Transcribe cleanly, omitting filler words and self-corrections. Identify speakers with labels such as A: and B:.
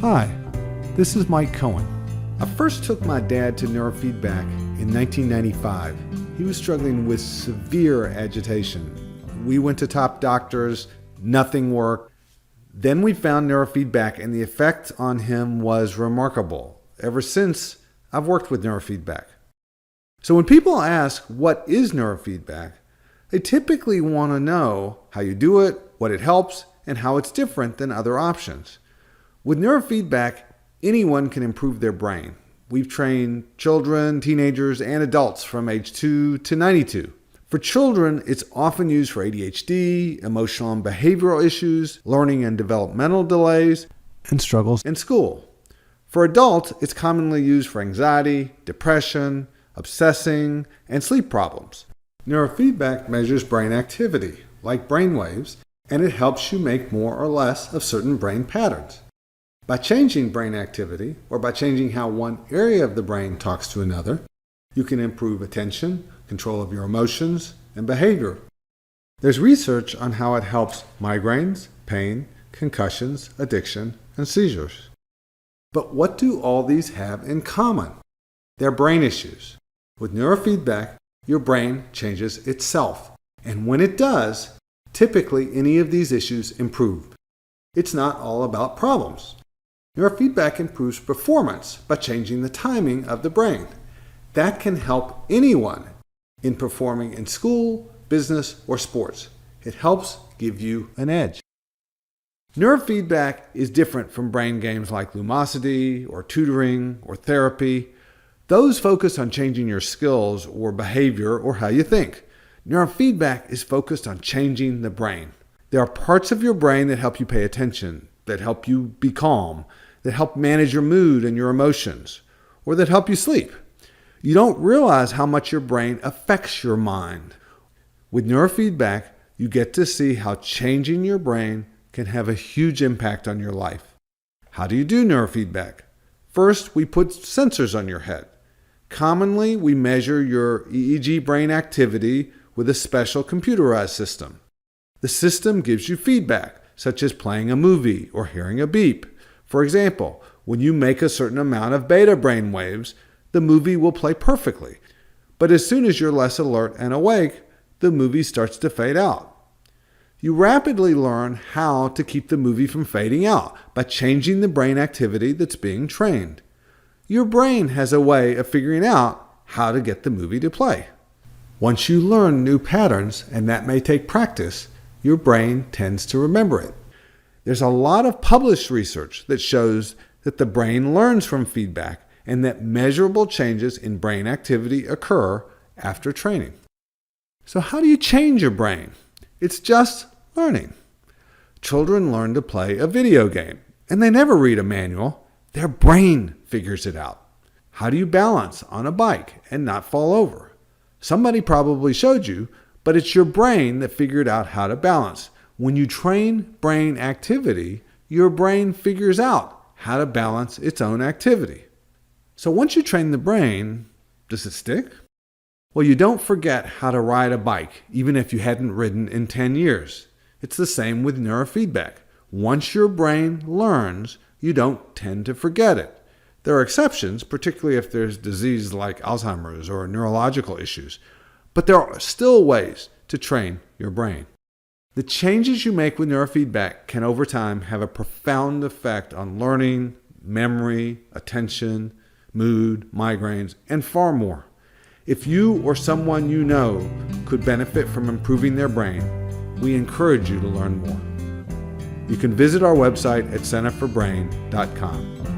A: Hi, this is Mike Cohen. I first took my dad to Neurofeedback in 1995. He was struggling with severe agitation. We went to top doctors, nothing worked. Then we found Neurofeedback and the effect on him was remarkable. Ever since, I've worked with Neurofeedback. So when people ask, what is Neurofeedback? They typically want to know how you do it, what it helps, and how it's different than other options. With Neurofeedback, anyone can improve their brain. We've trained children, teenagers, and adults from age 2 to 92. For children, it's often used for ADHD, emotional and behavioral issues, learning and developmental delays, and struggles in school. For adults, it's commonly used for anxiety, depression, obsessing, and sleep problems. Neurofeedback measures brain activity, like brain waves, and it helps you make more or less of certain brain patterns. By changing brain activity, or by changing how one area of the brain talks to another, you can improve attention, control of your emotions, and behavior. There's research on how it helps migraines, pain, concussions, addiction, and seizures. But what do all these have in common? They're brain issues. With neurofeedback, your brain changes itself. And when it does, typically any of these issues improve. It's not all about problems. Neurofeedback improves performance by changing the timing of the brain. That can help anyone in performing in school, business, or sports. It helps give you an edge. Neurofeedback is different from brain games like Lumosity or tutoring or therapy. Those focus on changing your skills or behavior or how you think. Neurofeedback is focused on changing the brain. There are parts of your brain that help you pay attention, that help you be calm, that help manage your mood and your emotions, or that help you sleep. You don't realize how much your brain affects your mind. With neurofeedback, you get to see how changing your brain can have a huge impact on your life. How do you do neurofeedback? First, we put sensors on your head. Commonly, we measure your EEG brain activity with a special computerized system. The system gives you feedback, such as playing a movie or hearing a beep. For example, when you make a certain amount of beta brain waves, the movie will play perfectly. But as soon as you're less alert and awake, the movie starts to fade out. You rapidly learn how to keep the movie from fading out by changing the brain activity that's being trained. Your brain has a way of figuring out how to get the movie to play. Once you learn new patterns, and that may take practice, your brain tends to remember it. There's a lot of published research that shows that the brain learns from feedback and that measurable changes in brain activity occur after training. So how do you change your brain? It's just learning. Children learn to play a video game, and they never read a manual. Their brain figures it out. How do you balance on a bike and not fall over? Somebody probably showed you, but it's your brain that figured out how to balance. When you train brain activity, your brain figures out how to balance its own activity. So once you train the brain, does it stick? Well, you don't forget how to ride a bike, even if you hadn't ridden in 10 years. It's the same with neurofeedback. Once your brain learns, you don't tend to forget it. There are exceptions, particularly if there's disease like Alzheimer's or neurological issues. But there are still ways to train your brain. The changes you make with neurofeedback can over time have a profound effect on learning, memory, attention, mood, migraines, and far more. If you or someone you know could benefit from improving their brain, we encourage you to learn more. You can visit our website at centerforbrain.com.